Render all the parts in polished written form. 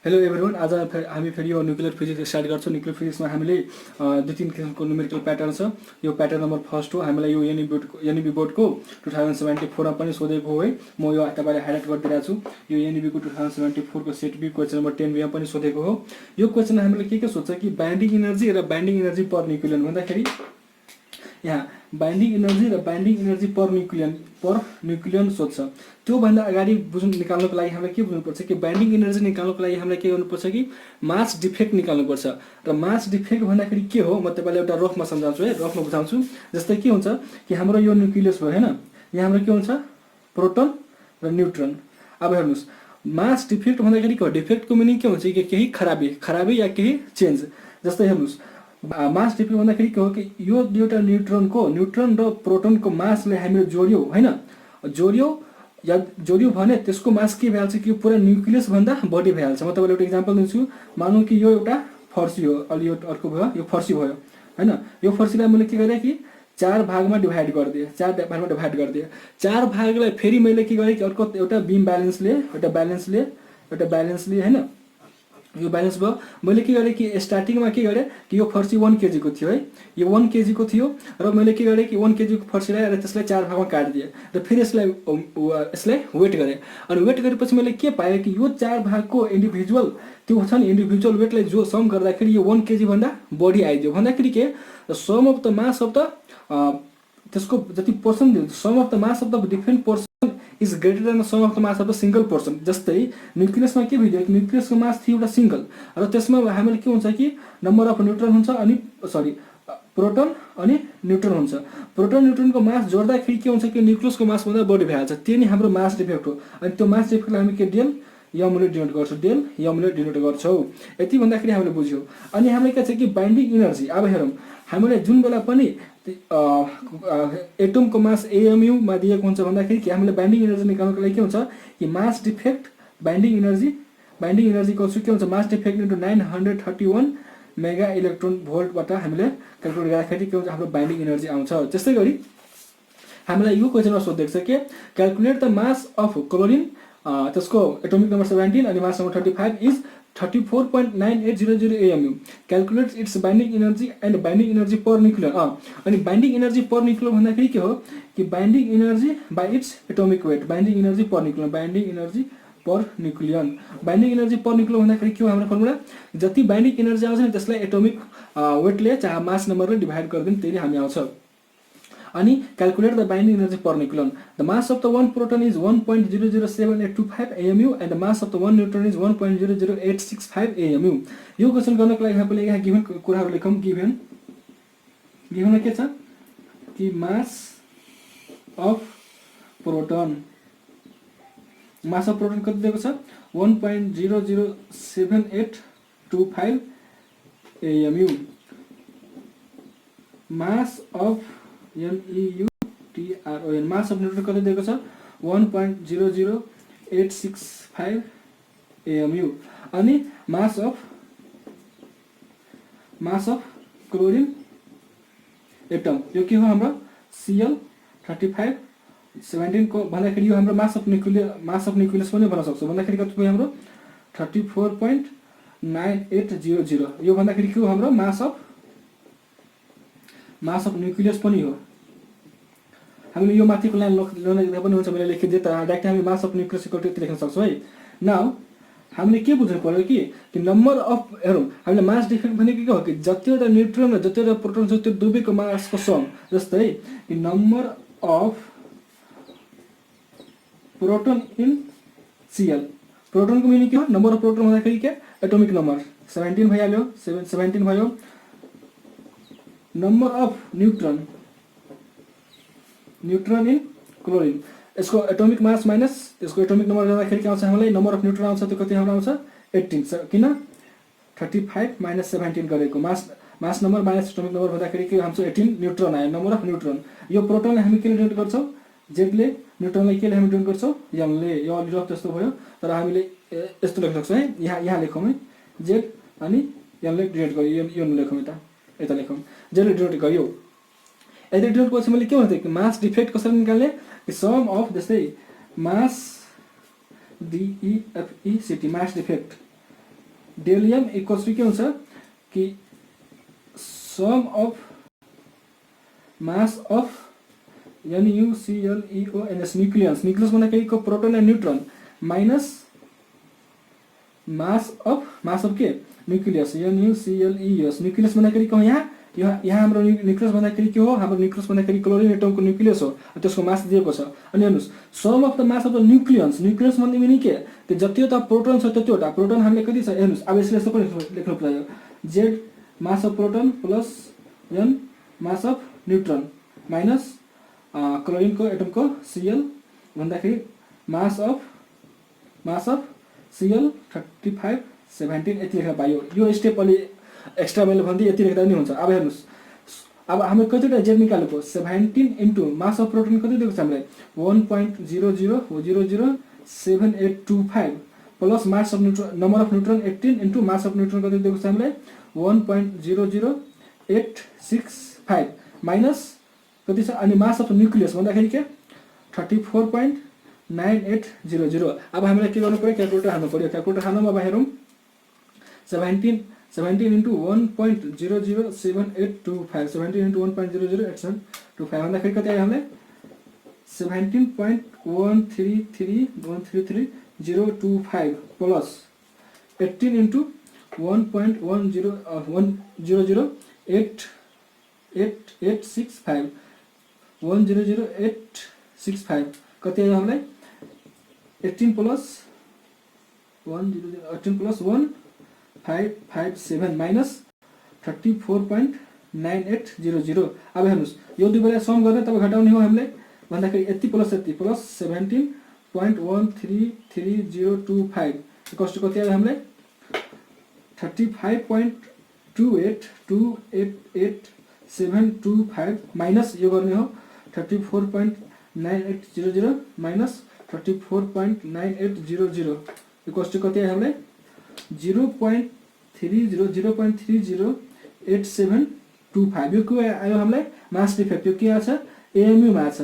Hello everyone, आज हामी फेरि यो न्युक्लियर फिजिक्स स्टार्ट गर्छौँ। न्युक्लियर फिजिक्समा हामीले दुई तिन किसिमको न्युमेरिकल प्याटर्न छ। यो प्याटर्न नम्बर फर्स्ट हो। हामीलाई यो एनइबी बोर्डको 2074मा पनि सोधेको हो है। म यो तपाईँलाई हाइलाइट गरिदिरहेको छु। यो एनइबीको 2074को सेट बी क्वेसन नम्बर 10 पनि सोधेको हो। यो क्वेसन हामीले के सोध्छ कि बाइन्डिङ इनर्जी र बाइन्डिङ इनर्जी पर न्युक्लियन भन्दाखेरि यहाँ बाइन्डिङ इनर्जी र बाइन्डिङ इनर्जी पर न्युक्लियन सोध्छ। त्योभन्दा अगाडि निकाल्नको लागि हामीलाई के बुझ्नुपर्छ कि बाइन्डिङ इनर्जी निकाल्नको लागि हामीलाई के गर्नुपर्छ कि मास डिफेक्ट निकाल्नुपर्छ। र मास डिफेक्ट भन्दाखेरि के हो म तपाईँलाई एउटा रफमा सम्झाउँछु है, रफमा बुझाउँछु। जस्तै के हुन्छ कि हाम्रो यो न्युक्लियस भयो होइन, यहाँ हाम्रो के हुन्छ प्रोटोन र न्युट्रोन। अब हेर्नुहोस्, मास डिफेक्ट भन्दाखेरि के हो? डिफेक्टको मिनिङ के हुन्छ कि केही खराबी या केही चेन्ज। जस्तै हेर्नुहोस्, मास डिफेक्ट भन्दाखेरि के हो कि यो दुईवटा न्युट्रोन र प्रोटोनको मासले हामीले जोड्यौँ होइन, जोड्यो भने त्यसको मास के भइहाल्छ कि यो पुरा न्युक्लियस भन्दा बढी भइहाल्छ। म तपाईँलाई एउटा इक्जाम्पल दिन्छु। मानौँ कि यो एउटा फर्सी हो, अलि यो अर्को भयो, यो फर्सी भयो होइन। यो फर्सीलाई मैले के गरेँ कि चार भागमा डिभाइड गरिदिएँ। चार भागलाई फेरि मैले के गरेँ कि अर्को एउटा बिम ब्यालेन्सले होइन, यो ब्यालेन्स भयो। मैले के गरेँ कि स्टार्टिङमा के गरेँ कि यो फर्सी 1 kg को थियो है, यो 1 kg को थियो र मैले के गरेँ कि 1 kg को फर्सीलाई र त्यसलाई चार भागमा काटिदिएँ र फेरि यसलाई वेट गरेँ। अनि वेट गरेपछि मैले के पाएँ कि यो चार भागको इन्डिभिजुअल त्यो छ नि, इन्डिभिजुअल वेटलाई जो सम गर्दाखेरि यो 1 kg भन्दा बढी आइदियो। भन्दाखेरि के sum of the mass of the त्यसको जति person, sum of the mass of the different person is greater than the sum of the mass of the single person. जस्तै न्युक्लियसमा के भइदियो कि न्युक्लियसको मास थियो एउटा सिंगल र त्यसमा हामीले के हुन्छ कि नम्बर अफ न्युट्रोन हुन्छ अनि प्रोटोन अनि न्युट्रोन हुन्छ। प्रोटोन न्युट्रोनको मास जोड्दाखेरि के हुन्छ कि न्युक्लियसको मासभन्दा बढी भइहाल्छ। त्यो नै हाम्रो मास डिफेक्ट हो। अनि त्यो मास डिफेक्टलाई हामी के डेल यमले डिनोट गर्छौँ। यति भन्दाखेरि हामीले बुझ्यौँ। अनि हामीले के छ कि बाइन्डिङ इनर्जी। अब हेरौँ, हामीले जुन बेला पनि एटमको मास AMU मा दिएको हुन्छ भन्दाखेरि कि हामीले बाइन्डिङ इनर्जी निकाल्नको लागि के हुन्छ कि मास डिफेक्ट बाइन्डिङ इनर्जीको के हुन्छ mass defect into 931 mega electron भोल्टबाट हामीले क्यालकुलेट गर्दाखेरि के हुन्छ हाम्रो बाइन्डिङ इनर्जी आउँछ। त्यस्तै गरी हामीलाई यो क्वेसनमा सोधेको छ कि calculate the mass of chlorine, त्यसको एटोमिक नम्बर 17 अनि mass number 35 is 34.9800 AMU। Calculate its binding energy and binding energy per nucleon. अनि बाइन्डिङ इनर्जी पर न्युक्लियन भन्दाखेरि के हो कि binding energy by its atomic weight, binding energy per nucleon भन्दाखेरि के हो हाम्रो फर्मुला, जति बाइन्डिङ इनर्जी आउँछ नि त्यसलाई एटोमिक वेटले चाहे मास नम्बरले डिभाइड गरिदिनु, त्यही हामी आउँछ। अनि calculate the binding energy per nucleon. The mass of the 1 proton is 1.007825 AMU and the mass of the 1 neutron is 1.00865 AMU। यो क्वेसन गर्नको लागि हामीले यहाँ गिभन कुराहरू लेखौँ। गिभनमा के छ कि मास अफ प्रोटोन कति दिएको छ 1.00785 AMU। Mass of NEUTRON mass of neutron कति दिएको छ 1.00865 AMU। अनि मास अफ क्लोरिन एटम यो के हो हाम्रो Cl3517 को भन्दाखेरि यो हाम्रो मास अफ न्युक्लियस पनि भन्न सक्छौँ। भन्दाखेरि कति भयो हाम्रो 34.9800। यो भन्दाखेरि के हो हाम्रो मास अफ न्युक्लियस पनि हो। हामीले यो माथिको लाइन लेख्दा पनि हुन्छ, मैले लेखिदिएँ तर डाइरेक्ट हामी mass of nucleus equal to यति लेख्न सक्छौँ है। नाउ हामीले के बुझ्नु पर्यो कि नम्बर अफ, हेरौँ हामीले मास डिफेक्ट भनेको के हो कि जतिवटा न्युट्रोन र जतिवटा प्रोटोन छ त्यो दुवैको मासको सम। जस्तै कि number of proton in Cl, प्रोटोनको मिनिङ के हो, नम्बर अफ प्रोटोन भन्दाखेरि के एटोमिक नम्बर 17 भइहाल्यो, 17 भयो। Number of neutron in chlorine, यसको एटोमिक मास माइनस यसको एटोमिक नम्बर गर्दाखेरि के आउँछ हामीलाई नम्बर अफ न्युट्रोन आउँछ। त्यो कति हाम्रो आउँछ 18। किन 35 माइनस 17 गरेको मास नम्बर माइनस एटोमिक नम्बर भन्दाखेरि के आउँछ 18 न्युट्रोन आयो, नम्बर अफ न्युट्रोन। यो प्रोटोनलाई हामी के डिनोट गर्छौँ जेडले, न्युट्रोनलाई के हामी डिनोट गर्छौँ एमले। यो अलि रफ जस्तो भयो तर हामीले यस्तो लेख्न सक्छौँ है। यहाँ लेखौँ है जेड अनि एमले डिनोट गर्यो, यो लेखौँ यता लेखौँ जेडले डिनोट गर्यो। यदि डिनोट गरेपछि मैले के भन्थेँ कि मास डिफेक्ट कसरी निकाल्ने, सम अफ जस्तै मास DEFECT मास डिफेक्ट डेलियम इक्वल्स टु के हुन्छ कि sum of mass of NuClEONS nucleus भन्दाखेरि को proton and neutron minus mass of के न्यूक्लियस NuClES न्यूक्लियस भन्दाखेरि को यहाँ हाम्रो न्यूक्लियस भन्दाखेरि के हो हाम्रो न्यूक्लियस भन्दाखेरि क्लोरिन एटमको न्यूक्लियस हो त्यसको मास दिएको छ अनि हेर्नुस् sum of the mass of the nucleus भन्ने मिनिङ के त्यो जतिवटा प्रोटोन छ त्यतिवटा प्रोटोन हामीले कति छ हेर्नुस् अब यसले यस्तो पनि लेख्नु पर्यो Z mass of proton plus N mass of neutron minus chlorine को एटमको Cl भन्दाखेरि मास अफ Cl 35 17 यति लेख्न पाइयो यो स्टेप अलि एक्स्ट्रा मैले भन्दै यति लेख्दा नि हुन्छ अब हेर्नुस् अब हामीले कतिवटा जेड निकालेको 17 इन्टु मास अफ प्रोटोन कति दिएको छ हामीलाई 1.00782 plus mass of neutron number of neutron 18 into mass of neutron कति दिएको छ हामीलाई 1.00865 माइनस कति छ अनि मास अफ न्यूक्लियस भन्दाखेरि के 34.9800 अब हामीलाई के गर्नु पर्यो क्याल्कुलेटर हाल्नु पर्यो क्याल्कुलेटर हाल्नुमा अब हेरौँ 17 इन्टु 1.00782 17 इन्टु 1.00825 भन्दाखेरि कति आयो हामीलाई 17.133025 प्लस 18 इन्टु 1.00865 1.00865 कति आयो हामीलाई 18 प्लस 1557 माइनस 34.9800 अब हेर्नुस् यो दुई बेला सम गर्ने तब घटाउने हो हामीले भन्दाखेरि यति प्लस 17.133025 कस्ट कति आयो हामीलाई 35.28288725 माइनस यो गर्ने हो 34.9800 माइनस 34.9800 यो कस्ट कति आयो हामीलाई 0.30 यो के आयो हामीलाई मास डिफेक्ट यो के आछ AMU मा छ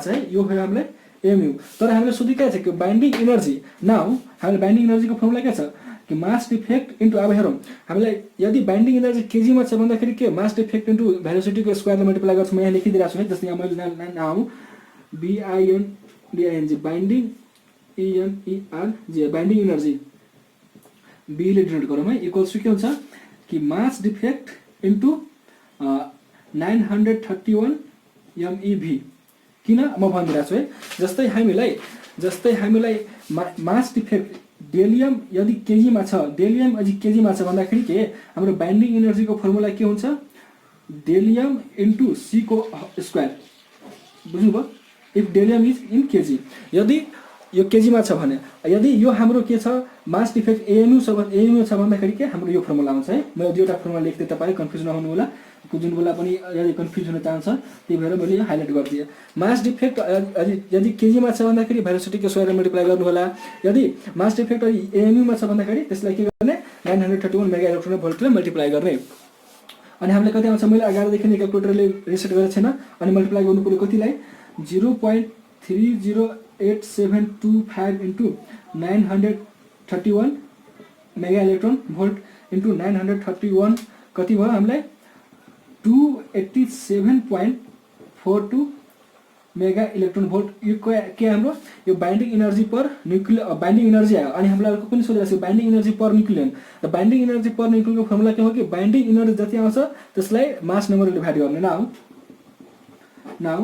है यो भयो हामीलाई AMU तर हामीले सोधि के छ कि बाइन्डिङ एनर्जी नाउ हामीले बाइन्डिङ एनर्जीको फर्मुला के छ कि मास डिफेक्ट इन्टु अब हेरौँ हामीलाई यदि बाइन्डिङ एनर्जी केजी मा छ भन्दाखेरि के मास डिफेक्ट इन्टु भेलोसिटीको स्क्वायरले मल्टिप्लाई गर्छु म यहाँ लेखिदिरहेको छु है जस्तै यहाँ मैले नाम BINDING binding ENERG binding energy B ले डिनोट गरौँ है इक्वल्स टु के हुन्छ कि मास डिफेक्ट इन्टु 931 MeV किन म भनिदिरहेको छु है जस्तै हामीलाई मास डिफेक्ट डेलियम यदि केजीमा छ डेलियम यदि केजीमा छ भन्दाखेरि के हाम्रो बाइन्डिङ एनर्जीको फर्मुला के हुन्छ डेलियम इन्टु C को स्क्वायर बुझ्नुभयो इफ डेलियम इज इन केजी यदि यो केजीमा छ भने यदि यो हाम्रो के छ मास डिफेक्ट AMU छ भन्दाखेरि के हाम्रो यो फर्मुला हुन्छ है म दुईवटा फर्मुला लेख्दै तपाईँ कन्फ्युज नहुनु होला जुन बेला पनि यदि कन्फ्युज हुन चाहन्छ त्यही भएर मैले हाइलाइट गरिदिएँ मास डिफेक्ट यदि केजीमा छ भन्दाखेरि भेलोसिटीको स्क्वायरले मल्टिप्लाई गर्नु होला यदि मास डिफेक्ट AMU मा छ भन्दाखेरि त्यसलाई के गर्ने 931 मेगा इलेक्ट्रोन भोल्टले मल्टिप्लाई गर्ने अनि हामीले कति आउँछ मैले अगाडिदेखि नै क्याल्कुलेटरले रिसेट गरेको छैन अनि मल्टिप्लाई गर्नु पर्यो कतिलाई 0.308725 into 931 mega electron volt into 931 कति भयो हामीलाई 287.42 मेगा इलेक्ट्रोन भोल्ट यो के हाम्रो यो बाइन्डिङ एनर्जी पर न्यूक्लियर बाइन्डिङ एनर्जी आयो अनि हामीलाई अर्को पनि सोधिरहेको छ बाइन्डिङ एनर्जी पर न्यूक्लियन र बाइन्डिङ एनर्जी पर न्यूक्लियनको फर्मुला के हो कि बाइन्डिङ एनर्जी जति आउँछ त्यसलाई मास नम्बरले डिभाइड गर्ने now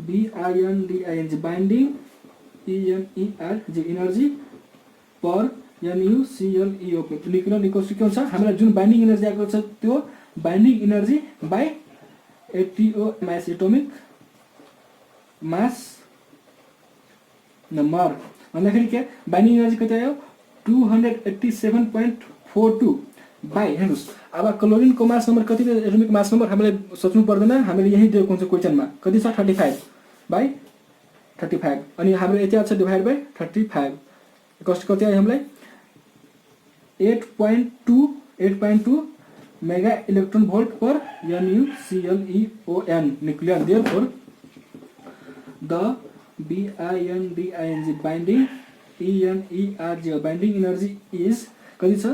BINDING binding ENERG energy per NuClEO nucleon equals to के हुन्छ हामीलाई जुन बाइन्डिङ एनर्जी आएको छ त्यो binding energy by ATO mass atomic mass number भन्दाखेरि के बाइन्डिङ एनर्जी कति आयो 287.42 बाई हेर्नुस् अब क्लोरिनको मास नम्बर कति एटोमिक मास नम्बर हामीले सोच्नु पर्दैन हामीले यही दिएको हुन्छ क्वेशनमा कति छ 35/35 अनि हाम्रो यति आउँछ डिभाइड बाई 35 कस्ट कति आयो हामीलाई 8.2 mega electron volt per NuClEON nuclear therefore the BINDING binding ENERG binding energy is कति छ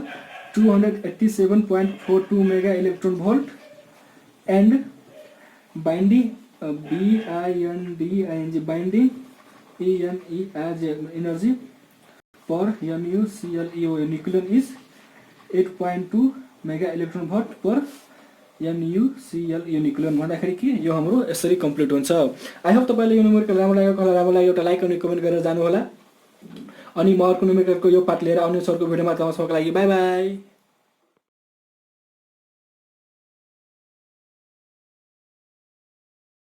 287.42 mega electron volt, and binding binding energy per NuCl nucleon is 8.2 mega electron volt per NuCl nucleon भन्दाखेरि के यो हाम्रो यसरी complete हुन्छ। I hope तपाईलाई यो न्युमेरिकल राम्रो लाग्यो एउटा लाइक अनि कमेन्ट गरेर जानु होला। अनि म अर्को न्युमेरिकलको यो पार्ट लिएर आउने सरको भिडियोमा तबसम्मको लागि बाइ बाइ।